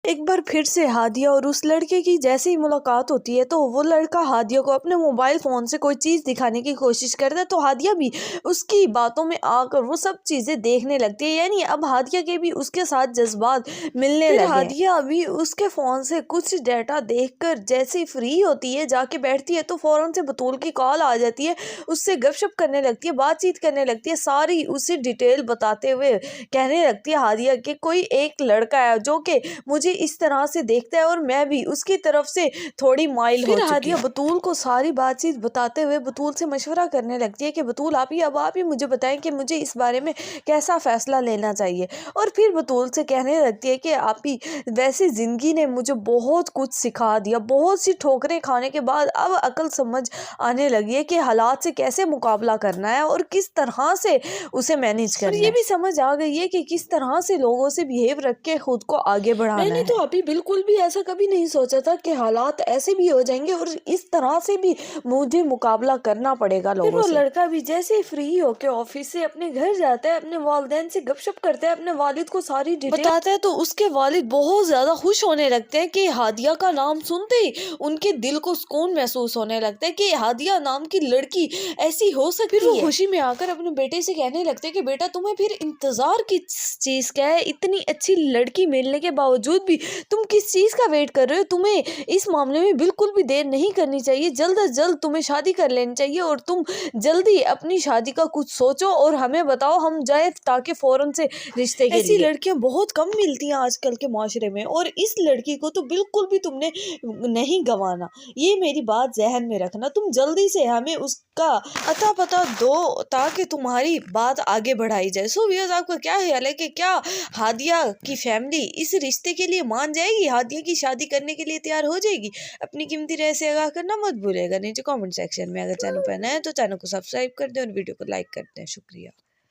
एक बार फिर से हादिया और उस लड़के की जैसे ही मुलाकात होती है तो वो लड़का हादिया को अपने मोबाइल फोन से कोई चीज दिखाने की कोशिश करता है, तो हादिया भी उसकी बातों में आकर वो सब चीजें देखने लगती है। यानी अब हादिया के भी उसके साथ जज्बात मिलने लगे। हादिया अभी उसके फोन से कुछ डाटा देखकर जैसे ही फ्री होती है जाके बैठती है तो फौरन से बतूल की कॉल आ जाती है, उससे गपशप करने लगती है, बातचीत करने लगती है, सारी उसे डिटेल बताते हुए कहने लगती है हादिया कि कोई एक लड़का है जो कि मुझे इस तरह से देखता है और मैं भी उसकी तरफ से थोड़ी माइल हो चुकी। हादिया बतूल को सारी बातचीत बताते हुए बतूल से मशवरा करने लगती है कि बतूल आप ही मुझे बताएं कि मुझे इस बारे में कैसा फैसला लेना चाहिए। और फिर बतूल से कहने लगती है कि आप ही वैसे ज़िंदगी ने मुझे बहुत कुछ सिखा दिया, बहुत सी ठोकरें खाने के बाद अब अकल समझ आने लगी है कि हालात से कैसे मुकाबला करना है और किस तरह से उसे मैनेज करना है। ये भी समझ आ गई है कि किस तरह से लोगों से बिहेव रख के खुद को आगे बढ़ाना है। मैंने तो अभी बिल्कुल भी ऐसा कभी नहीं सोचा था कि हालात ऐसे भी हो जाएंगे और इस तरह से भी मुझे मुकाबला करना पड़ेगा लोगों से। फिर वो लड़का भी जैसे ही फ्री होके ऑफिस से अपने घर जाता है, अपने वालिदैन से गपशप करता है, अपने वालिद को सारी डिटेल बताता है, तो उसके वालिद बहुत ज्यादा खुश होने लगते हैं कि हादिया का नाम सुनते ही उनके दिल को सुकून महसूस होने लगता है कि हादिया नाम की लड़की ऐसी हो सकती है। फिर वो खुशी में आकर अपने बेटे से कहने लगते हैं कि बेटा तुम्हें फिर इंतजार किस चीज का है, इतनी अच्छी लड़की मिलने के बावजूद भी तुम किस चीज का वेट कर रहे हो, तुम्हें इस मामले में बिल्कुल भी देर नहीं करनी चाहिए, जल्द से जल्द तुम्हें शादी कर लेनी चाहिए और तुम जल्दी अपनी शादी का कुछ सोचो और हमें बताओ, हम जाए ताकि फौरन से रिश्ते के लिए। ऐसी लड़कियां बहुत कम मिलती हैं आजकल के माशरे में और इस लड़की को तो बिल्कुल भी तुमने नहीं गंवाना, ये मेरी बात जहन में रखना, तुम जल्दी से हमें उसका अता पता दो ताकि तुम्हारी बात आगे बढ़ाई जाए। सो व्यूअर्स, आपका क्या ख्याल है कि क्या हादिया की फैमिली इस रिश्ते के लिए मान जाएगी, हादिया की शादी करने के लिए तैयार हो जाएगी? अपनी कीमती राय से आगाह करना मत भूलिएगा नीचे कमेंट सेक्शन में। अगर चैनल पर नए हैं तो चैनल को सब्सक्राइब कर दें और वीडियो को लाइक कर दें। शुक्रिया।